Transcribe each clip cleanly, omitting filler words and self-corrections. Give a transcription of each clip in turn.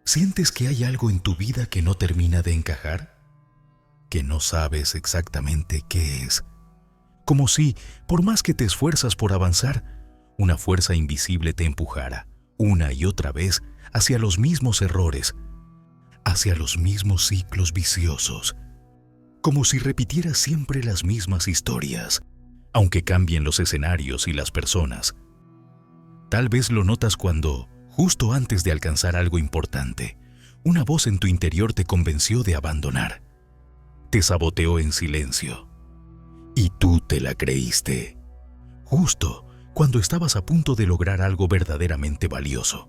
¿Sientes que hay algo en tu vida que no termina de encajar? ¿Que no sabes exactamente qué es? Como si, por más que te esfuerzas por avanzar, una fuerza invisible te empujara, una y otra vez, hacia los mismos errores, hacia los mismos ciclos viciosos. Como si repitieras siempre las mismas historias, aunque cambien los escenarios y las personas. Tal vez lo notas cuando, justo antes de alcanzar algo importante, una voz en tu interior te convenció de abandonar. Te saboteó en silencio. Y tú te la creíste. Justo cuando estabas a punto de lograr algo verdaderamente valioso.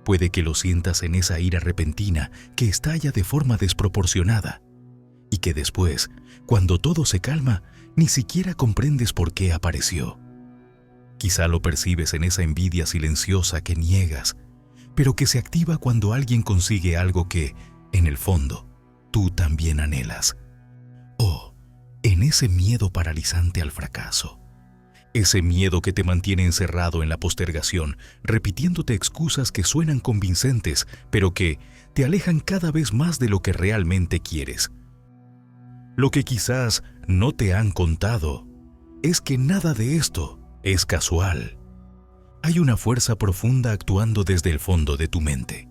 Puede que lo sientas en esa ira repentina que estalla de forma desproporcionada y que después, cuando todo se calma, ni siquiera comprendes por qué apareció. Quizá lo percibes en esa envidia silenciosa que niegas, pero que se activa cuando alguien consigue algo que, en el fondo, tú también anhelas. O en ese miedo paralizante al fracaso. Ese miedo que te mantiene encerrado en la postergación, repitiéndote excusas que suenan convincentes, pero que te alejan cada vez más de lo que realmente quieres. Lo que quizás no te han contado es que nada de esto es casual. Hay una fuerza profunda actuando desde el fondo de tu mente.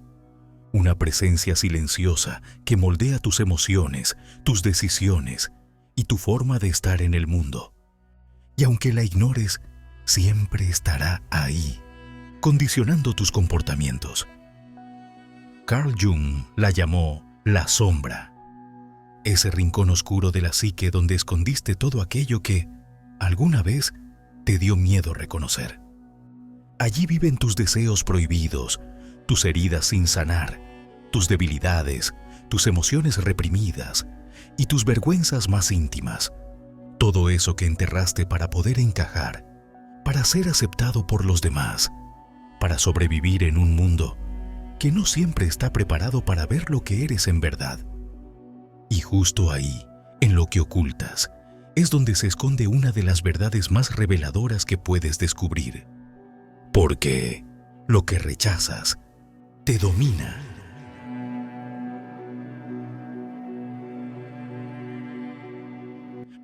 Una presencia silenciosa que moldea tus emociones, tus decisiones y tu forma de estar en el mundo. Y aunque la ignores, siempre estará ahí, condicionando tus comportamientos. Carl Jung la llamó la sombra. Ese rincón oscuro de la psique donde escondiste todo aquello que, alguna vez, te dio miedo reconocer. Allí viven tus deseos prohibidos, tus heridas sin sanar, tus debilidades, tus emociones reprimidas y tus vergüenzas más íntimas. Todo eso que enterraste para poder encajar, para ser aceptado por los demás, para sobrevivir en un mundo que no siempre está preparado para ver lo que eres en verdad. Y justo ahí, en lo que ocultas, es donde se esconde una de las verdades más reveladoras que puedes descubrir. Porque lo que rechazas te domina.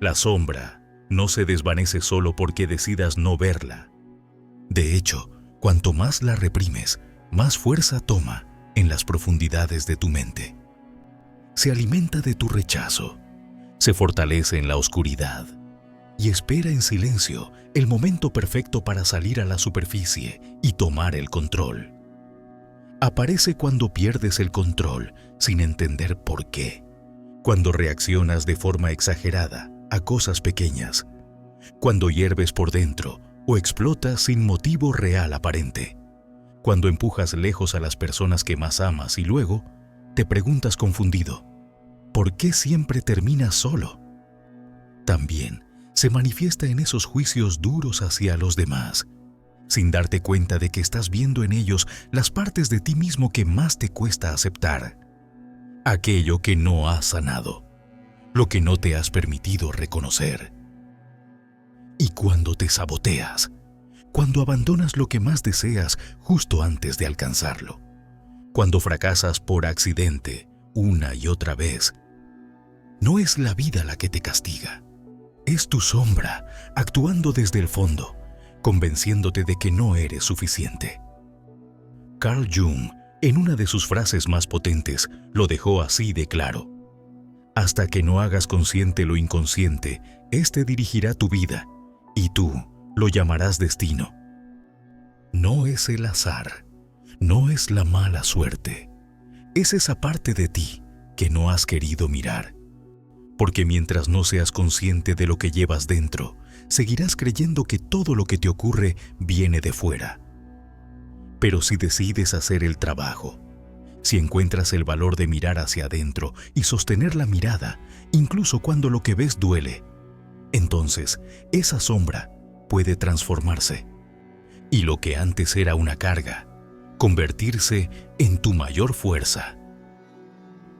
La sombra no se desvanece solo porque decidas no verla. De hecho, cuanto más la reprimes, más fuerza toma en las profundidades de tu mente. Se alimenta de tu rechazo, se fortalece en la oscuridad y espera en silencio el momento perfecto para salir a la superficie y tomar el control. Aparece cuando pierdes el control sin entender por qué, cuando reaccionas de forma exagerada a cosas pequeñas, cuando hierves por dentro o explotas sin motivo real aparente, cuando empujas lejos a las personas que más amas y luego te preguntas confundido, ¿por qué siempre terminas solo? También se manifiesta en esos juicios duros hacia los demás, sin darte cuenta de que estás viendo en ellos las partes de ti mismo que más te cuesta aceptar, aquello que no has sanado, lo que no te has permitido reconocer. Y cuando te saboteas, cuando abandonas lo que más deseas justo antes de alcanzarlo, cuando fracasas por accidente una y otra vez, no es la vida la que te castiga, es tu sombra actuando desde el fondo, convenciéndote de que no eres suficiente. Carl Jung, en una de sus frases más potentes, lo dejó así de claro. Hasta que no hagas consciente lo inconsciente, éste dirigirá tu vida, y tú lo llamarás destino. No es el azar, no es la mala suerte, es esa parte de ti que no has querido mirar. Porque mientras no seas consciente de lo que llevas dentro, seguirás creyendo que todo lo que te ocurre viene de fuera. Pero si decides hacer el trabajo, si encuentras el valor de mirar hacia adentro y sostener la mirada, incluso cuando lo que ves duele, entonces esa sombra puede transformarse. Y lo que antes era una carga, convertirse en tu mayor fuerza.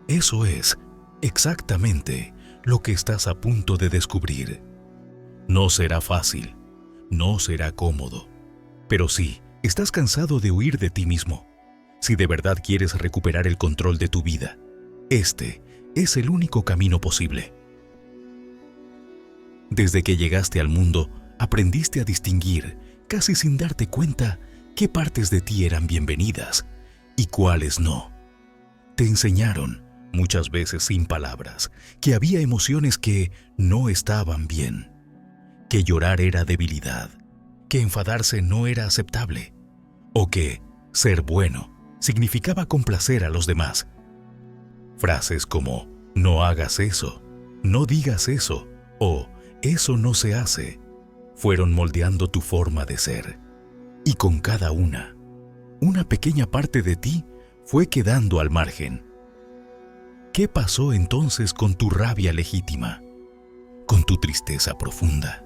Eso es exactamente lo que estás a punto de descubrir. No será fácil, no será cómodo, pero sí, estás cansado de huir de ti mismo. Si de verdad quieres recuperar el control de tu vida, este es el único camino posible. Desde que llegaste al mundo, aprendiste a distinguir, casi sin darte cuenta, qué partes de ti eran bienvenidas y cuáles no. Te enseñaron, muchas veces sin palabras, que había emociones que no estaban bien, que llorar era debilidad, que enfadarse no era aceptable, o que ser bueno significaba complacer a los demás. Frases como "no hagas eso", "no digas eso" o "eso no se hace" fueron moldeando tu forma de ser. Y con cada una pequeña parte de ti fue quedando al margen. ¿Qué pasó entonces con tu rabia legítima? Con tu tristeza profunda,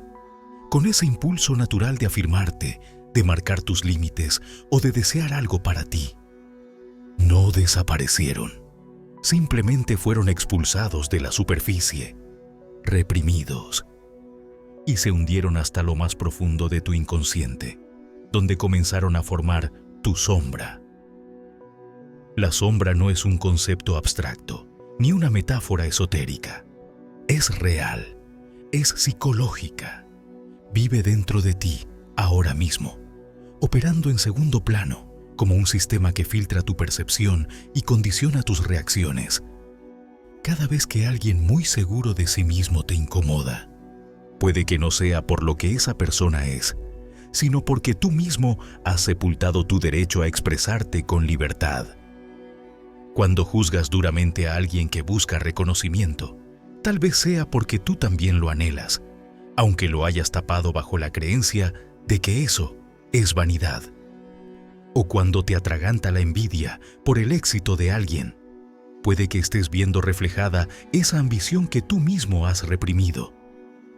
con ese impulso natural de afirmarte, de marcar tus límites o de desear algo para ti. No desaparecieron, simplemente fueron expulsados de la superficie, reprimidos, y se hundieron hasta lo más profundo de tu inconsciente, donde comenzaron a formar tu sombra. La sombra no es un concepto abstracto, ni una metáfora esotérica. Es real, es psicológica. Vive dentro de ti, ahora mismo, operando en segundo plano, como un sistema que filtra tu percepción y condiciona tus reacciones. Cada vez que alguien muy seguro de sí mismo te incomoda, puede que no sea por lo que esa persona es, sino porque tú mismo has sepultado tu derecho a expresarte con libertad. Cuando juzgas duramente a alguien que busca reconocimiento, tal vez sea porque tú también lo anhelas, aunque lo hayas tapado bajo la creencia de que eso es vanidad. O cuando te atraganta la envidia por el éxito de alguien, puede que estés viendo reflejada esa ambición que tú mismo has reprimido,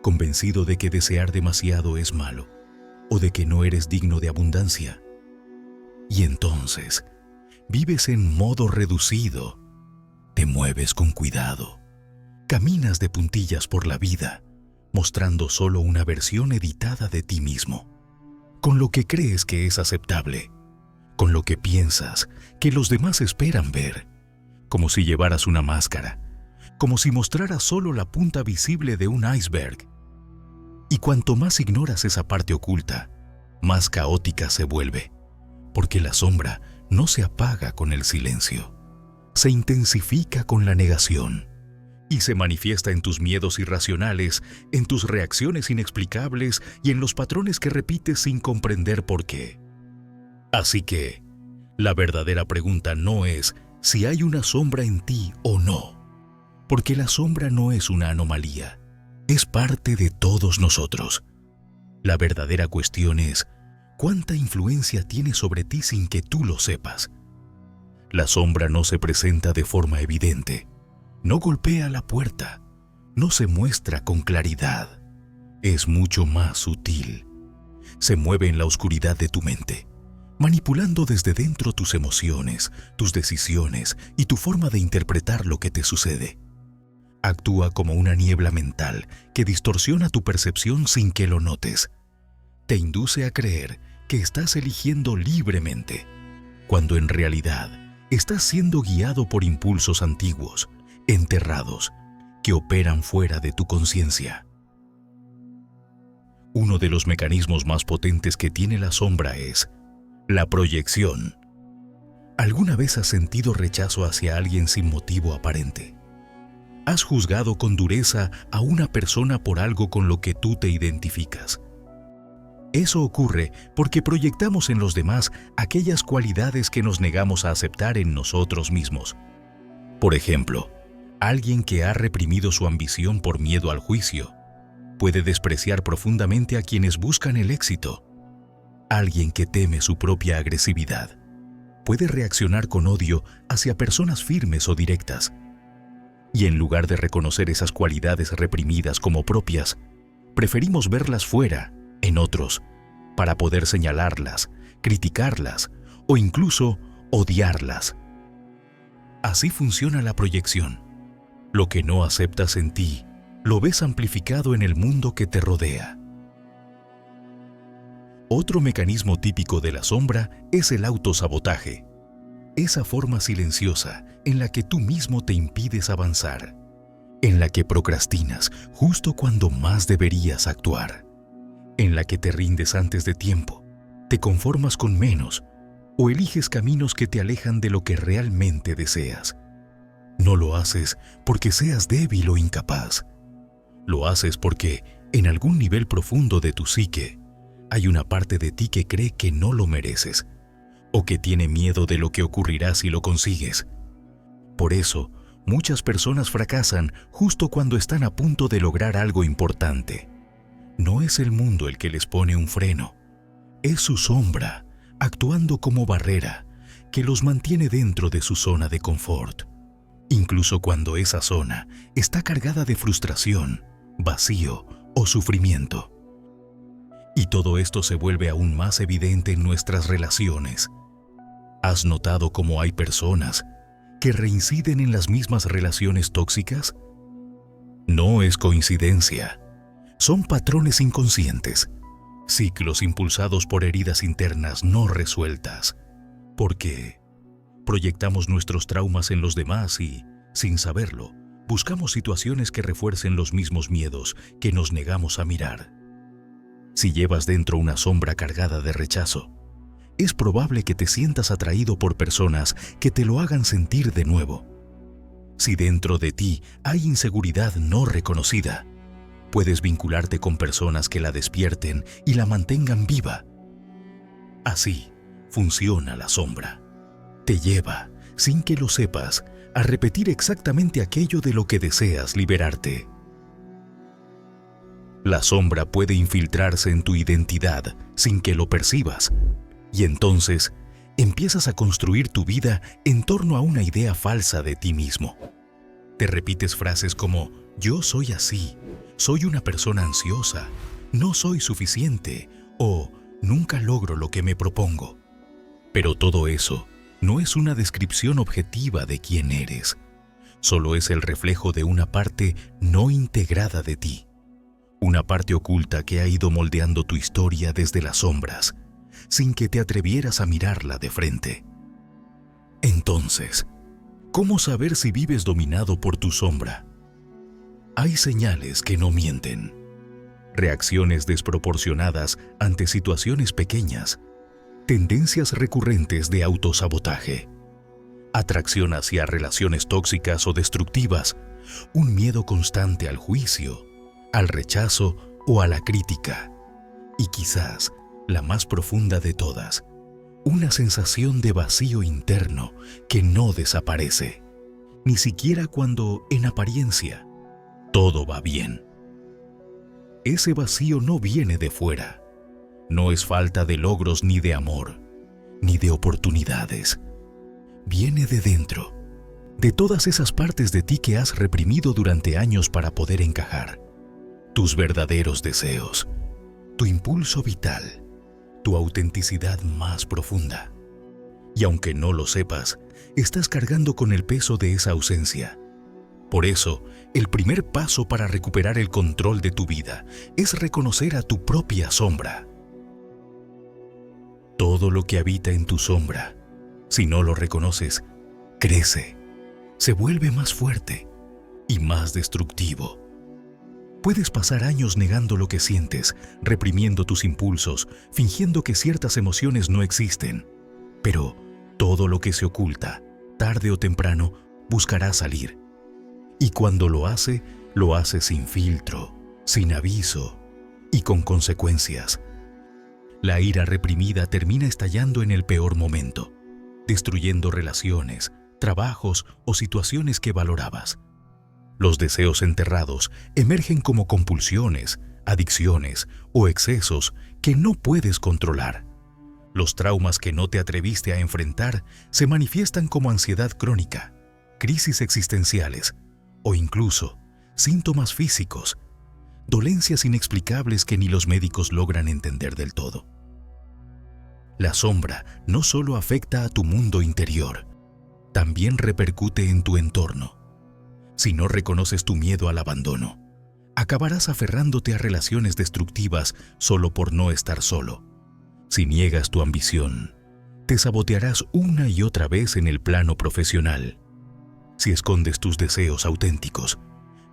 convencido de que desear demasiado es malo o de que no eres digno de abundancia. Y entonces, vives en modo reducido, te mueves con cuidado, caminas de puntillas por la vida, mostrando solo una versión editada de ti mismo, con lo que crees que es aceptable, con lo que piensas que los demás esperan ver, como si llevaras una máscara, como si mostraras solo la punta visible de un iceberg. Y cuanto más ignoras esa parte oculta, más caótica se vuelve, porque la sombra no se apaga con el silencio, se intensifica con la negación y se manifiesta en tus miedos irracionales, en tus reacciones inexplicables y en los patrones que repites sin comprender por qué. Así que, la verdadera pregunta no es si hay una sombra en ti o no, porque la sombra no es una anomalía, es parte de todos nosotros. La verdadera cuestión es cuánta influencia tiene sobre ti sin que tú lo sepas. La sombra no se presenta de forma evidente, no golpea la puerta, no se muestra con claridad. Es mucho más sutil. Se mueve en la oscuridad de tu mente, manipulando desde dentro tus emociones, tus decisiones y tu forma de interpretar lo que te sucede. Actúa como una niebla mental que distorsiona tu percepción sin que lo notes. Te induce a creer que estás eligiendo libremente, cuando en realidad estás siendo guiado por impulsos antiguos, enterrados, que operan fuera de tu conciencia. Uno de los mecanismos más potentes que tiene la sombra es la proyección. ¿Alguna vez has sentido rechazo hacia alguien sin motivo aparente? ¿Has juzgado con dureza a una persona por algo con lo que tú te identificas? Eso ocurre porque proyectamos en los demás aquellas cualidades que nos negamos a aceptar en nosotros mismos. Por ejemplo, alguien que ha reprimido su ambición por miedo al juicio puede despreciar profundamente a quienes buscan el éxito. Alguien que teme su propia agresividad puede reaccionar con odio hacia personas firmes o directas. Y en lugar de reconocer esas cualidades reprimidas como propias, preferimos verlas fuera, en otros, para poder señalarlas, criticarlas o incluso odiarlas. Así funciona la proyección. Lo que no aceptas en ti, lo ves amplificado en el mundo que te rodea. Otro mecanismo típico de la sombra es el autosabotaje. esa forma silenciosa en la que tú mismo te impides avanzar, en la que procrastinas justo cuando más deberías actuar, en la que te rindes antes de tiempo, te conformas con menos o eliges caminos que te alejan de lo que realmente deseas. No lo haces porque seas débil o incapaz. Lo haces porque, en algún nivel profundo de tu psique, hay una parte de ti que cree que no lo mereces o que tiene miedo de lo que ocurrirá si lo consigues. Por eso, muchas personas fracasan justo cuando están a punto de lograr algo importante. No es el mundo el que les pone un freno, es su sombra, actuando como barrera, que los mantiene dentro de su zona de confort, incluso cuando esa zona está cargada de frustración, vacío o sufrimiento. Y todo esto se vuelve aún más evidente en nuestras relaciones. ¿Has notado cómo hay personas que reinciden en las mismas relaciones tóxicas? No es coincidencia. Son patrones inconscientes, ciclos impulsados por heridas internas no resueltas, porque proyectamos nuestros traumas en los demás y, sin saberlo, buscamos situaciones que refuercen los mismos miedos que nos negamos a mirar. Si llevas dentro una sombra cargada de rechazo, es probable que te sientas atraído por personas que te lo hagan sentir de nuevo. Si dentro de ti hay inseguridad no reconocida, puedes vincularte con personas que la despierten y la mantengan viva. Así funciona la sombra. Te lleva, sin que lo sepas, a repetir exactamente aquello de lo que deseas liberarte. La sombra puede infiltrarse en tu identidad sin que lo percibas, y entonces empiezas a construir tu vida en torno a una idea falsa de ti mismo. Te repites frases como «yo soy así», «soy una persona ansiosa», «no soy suficiente» o «nunca logro lo que me propongo». Pero todo eso no es una descripción objetiva de quién eres. Solo es el reflejo de una parte no integrada de ti. Una parte oculta que ha ido moldeando tu historia desde las sombras, sin que te atrevieras a mirarla de frente. Entonces, ¿cómo saber si vives dominado por tu sombra? Hay señales que no mienten. Reacciones desproporcionadas ante situaciones pequeñas, tendencias recurrentes de autosabotaje, atracción hacia relaciones tóxicas o destructivas, un miedo constante al juicio, al rechazo o a la crítica, y quizás la más profunda de todas, una sensación de vacío interno que no desaparece, ni siquiera cuando, en apariencia, todo va bien. Ese vacío no viene de fuera, no es falta de logros ni de amor, ni de oportunidades. Viene de dentro, de todas esas partes de ti que has reprimido durante años para poder encajar. Tus verdaderos deseos, tu impulso vital, tu autenticidad más profunda. Y aunque no lo sepas, estás cargando con el peso de esa ausencia. Por eso, el primer paso para recuperar el control de tu vida es reconocer a tu propia sombra. Todo lo que habita en tu sombra, si no lo reconoces, crece, se vuelve más fuerte y más destructivo. Puedes pasar años negando lo que sientes, reprimiendo tus impulsos, fingiendo que ciertas emociones no existen. Pero todo lo que se oculta, tarde o temprano, buscará salir. Y cuando lo hace sin filtro, sin aviso y con consecuencias. La ira reprimida termina estallando en el peor momento, destruyendo relaciones, trabajos o situaciones que valorabas. Los deseos enterrados emergen como compulsiones, adicciones o excesos que no puedes controlar. Los traumas que no te atreviste a enfrentar se manifiestan como ansiedad crónica, crisis existenciales o incluso síntomas físicos, dolencias inexplicables que ni los médicos logran entender del todo. La sombra no solo afecta a tu mundo interior, también repercute en tu entorno. Si no reconoces tu miedo al abandono, acabarás aferrándote a relaciones destructivas solo por no estar solo. Si niegas tu ambición, Te sabotearás una y otra vez en el plano profesional. Si escondes tus deseos auténticos,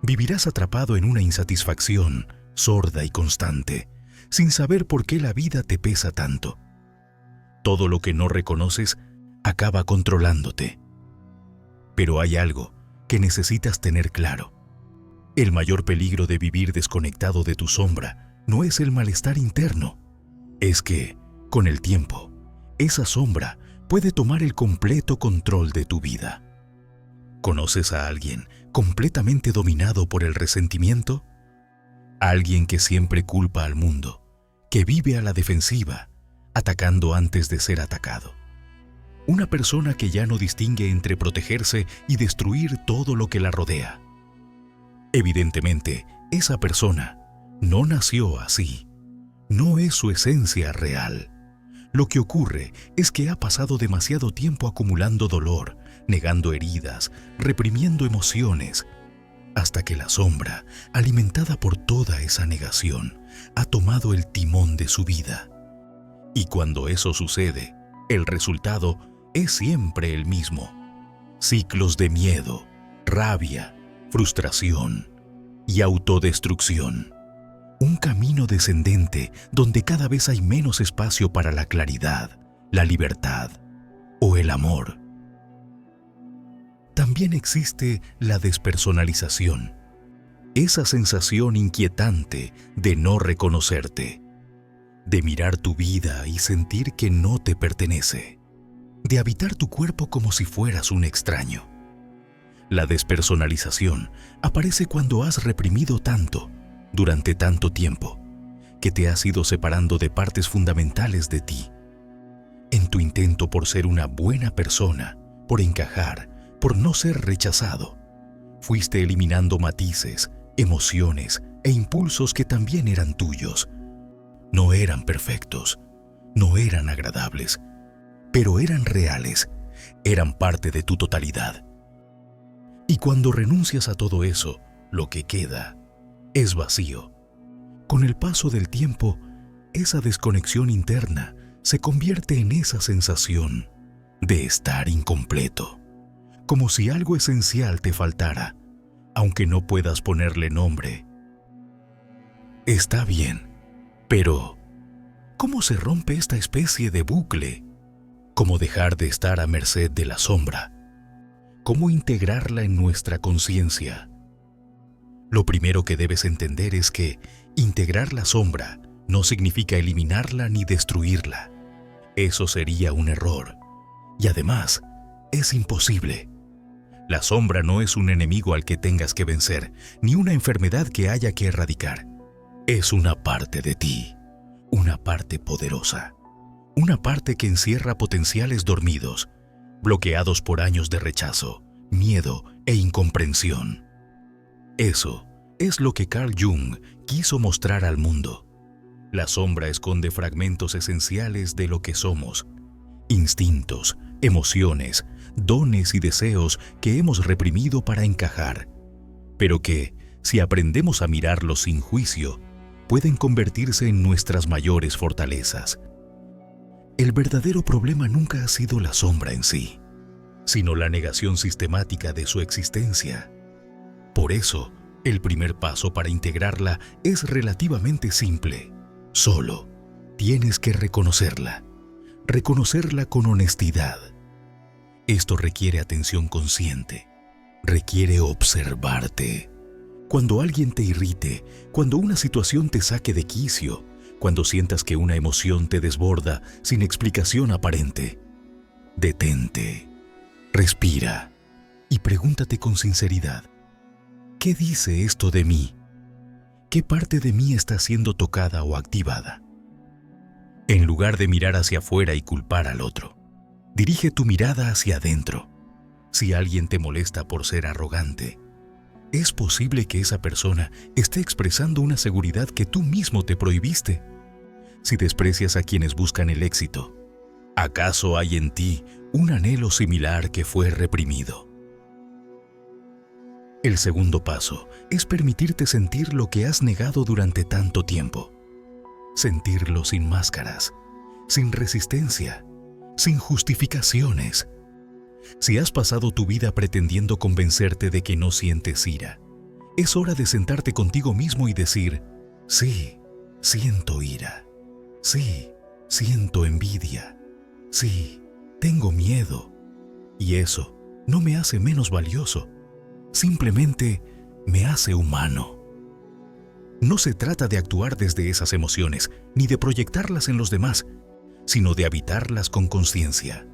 vivirás atrapado en una insatisfacción sorda y constante, sin saber por qué la vida te pesa tanto. Todo lo que no reconoces acaba controlándote. Pero hay algo que necesitas tener claro. El mayor peligro de vivir desconectado de tu sombra no es el malestar interno. Es que, con el tiempo, esa sombra puede tomar el completo control de tu vida. ¿Conoces a alguien completamente dominado por el resentimiento? Alguien que siempre culpa al mundo, que vive a la defensiva, atacando antes de ser atacado. Una persona que ya no distingue entre protegerse y destruir todo lo que la rodea. Evidentemente, esa persona no nació así. No es su esencia real. Lo que ocurre es que ha pasado demasiado tiempo acumulando dolor, negando heridas, reprimiendo emociones, hasta que la sombra, alimentada por toda esa negación, ha tomado el timón de su vida. Y cuando eso sucede, el resultado es siempre el mismo. Ciclos de miedo, rabia, frustración y autodestrucción. Un camino descendente donde cada vez hay menos espacio para la claridad, la libertad o el amor. También existe la despersonalización, esa sensación inquietante de no reconocerte, de mirar tu vida y sentir que no te pertenece, de habitar tu cuerpo como si fueras un extraño. La despersonalización aparece cuando has reprimido tanto, durante tanto tiempo, que te has ido separando de partes fundamentales de ti. En tu intento por ser una buena persona, por encajar, por no ser rechazado, fuiste eliminando matices, emociones e impulsos que también eran tuyos. No eran perfectos, no eran agradables, pero eran reales, eran parte de tu totalidad. Y cuando renuncias a todo eso, lo que queda es vacío. Con el paso del tiempo, esa desconexión interna se convierte en esa sensación de estar incompleto, como si algo esencial te faltara, aunque no puedas ponerle nombre. Está bien, pero ¿cómo se rompe esta especie de bucle? ¿Cómo dejar de estar a merced de la sombra? ¿Cómo integrarla en nuestra conciencia? Lo primero que debes entender es que integrar la sombra no significa eliminarla ni destruirla. Eso sería un error. Y además, es imposible. La sombra no es un enemigo al que tengas que vencer, ni una enfermedad que haya que erradicar. Es una parte de ti, una parte poderosa, una parte que encierra potenciales dormidos, bloqueados por años de rechazo, miedo e incomprensión. Eso es lo que Carl Jung quiso mostrar al mundo. La sombra esconde fragmentos esenciales de lo que somos, instintos, emociones, dones y deseos que hemos reprimido para encajar, pero que, si aprendemos a mirarlos sin juicio, pueden convertirse en nuestras mayores fortalezas. El verdadero problema nunca ha sido la sombra en sí, sino la negación sistemática de su existencia. Por eso, el primer paso para integrarla es relativamente simple. Solo tienes que reconocerla con honestidad. Esto requiere atención consciente, requiere observarte. Cuando alguien te irrite, cuando una situación te saque de quicio, cuando sientas que una emoción te desborda sin explicación aparente, detente, respira y pregúntate con sinceridad: ¿qué dice esto de mí? ¿Qué parte de mí está siendo tocada o activada? En lugar de mirar hacia afuera y culpar al otro, dirige tu mirada hacia adentro. Si alguien te molesta por ser arrogante, es posible que esa persona esté expresando una seguridad que tú mismo te prohibiste. Si desprecias a quienes buscan el éxito, ¿acaso hay en ti un anhelo similar que fue reprimido? El segundo paso es permitirte sentir lo que has negado durante tanto tiempo. Sentirlo sin máscaras, sin resistencia, sin justificaciones. Si has pasado tu vida pretendiendo convencerte de que no sientes ira, es hora de sentarte contigo mismo y decir: sí, siento ira. Sí, siento envidia. Sí, tengo miedo. Y eso no me hace menos valioso. Simplemente me hace humano. No se trata de actuar desde esas emociones, ni de proyectarlas en los demás, sino de habitarlas con conciencia,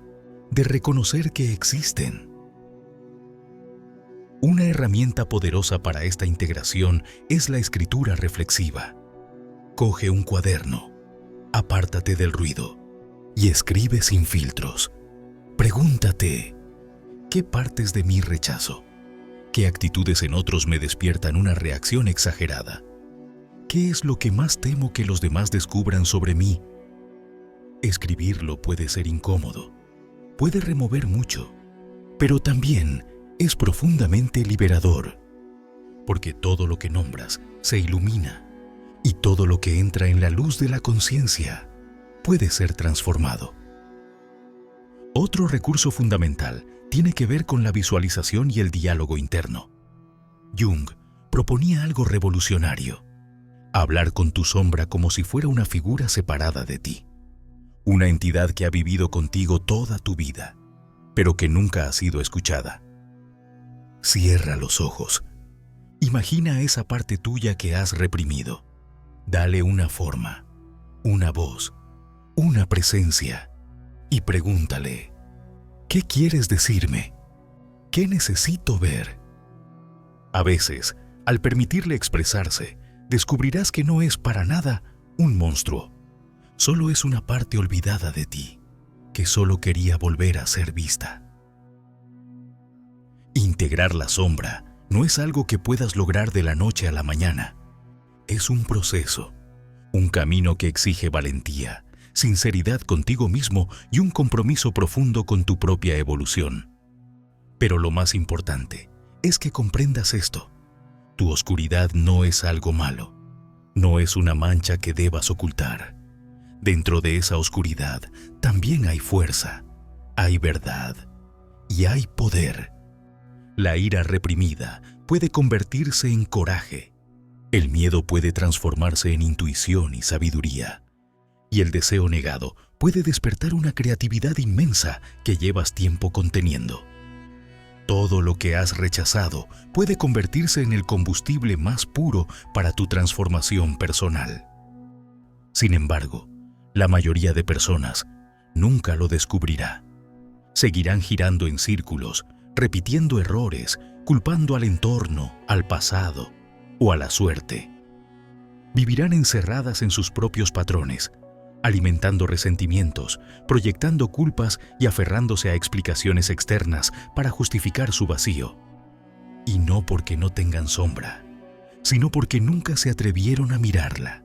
de reconocer que existen. Una herramienta poderosa para esta integración es la escritura reflexiva. Coge un cuaderno, apártate del ruido y escribe sin filtros. Pregúntate: ¿qué partes de mí rechazo? ¿Qué actitudes en otros me despiertan una reacción exagerada? ¿Qué es lo que más temo que los demás descubran sobre mí? Escribirlo puede ser incómodo, puede remover mucho, pero también es profundamente liberador, porque todo lo que nombras se ilumina y todo lo que entra en la luz de la conciencia puede ser transformado. Otro recurso fundamental tiene que ver con la visualización y el diálogo interno. Jung proponía algo revolucionario: hablar con tu sombra como si fuera una figura separada de ti, una entidad que ha vivido contigo toda tu vida, pero que nunca ha sido escuchada. Cierra los ojos. Imagina esa parte tuya que has reprimido. Dale una forma, una voz, una presencia y pregúntale: ¿qué quieres decirme? ¿Qué necesito ver? A veces, al permitirle expresarse, descubrirás que no es para nada un monstruo. Solo es una parte olvidada de ti, que solo quería volver a ser vista. Integrar la sombra no es algo que puedas lograr de la noche a la mañana. Es un proceso, un camino que exige valentía, sinceridad contigo mismo y un compromiso profundo con tu propia evolución. Pero lo más importante es que comprendas esto: tu oscuridad no es algo malo, no es una mancha que debas ocultar. Dentro de esa oscuridad también hay fuerza, hay verdad y hay poder. La ira reprimida puede convertirse en coraje. El miedo puede transformarse en intuición y sabiduría. Y el deseo negado puede despertar una creatividad inmensa que llevas tiempo conteniendo. Todo lo que has rechazado puede convertirse en el combustible más puro para tu transformación personal. Sin embargo, la mayoría de personas nunca lo descubrirá. Seguirán girando en círculos, repitiendo errores, culpando al entorno, al pasado o a la suerte. Vivirán encerradas en sus propios patrones, alimentando resentimientos, proyectando culpas y aferrándose a explicaciones externas para justificar su vacío. Y no porque no tengan sombra, sino porque nunca se atrevieron a mirarla.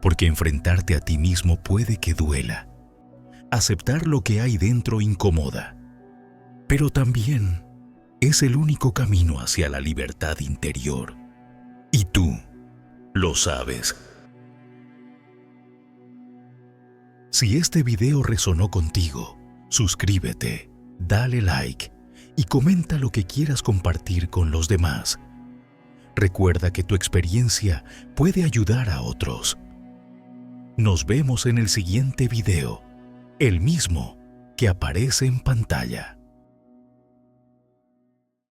Porque enfrentarte a ti mismo puede que duela. Aceptar lo que hay dentro incomoda. Pero también es el único camino hacia la libertad interior. Y tú lo sabes. Si este video resonó contigo, suscríbete, dale like y comenta lo que quieras compartir con los demás. Recuerda que tu experiencia puede ayudar a otros. Nos vemos en el siguiente video, el mismo que aparece en pantalla.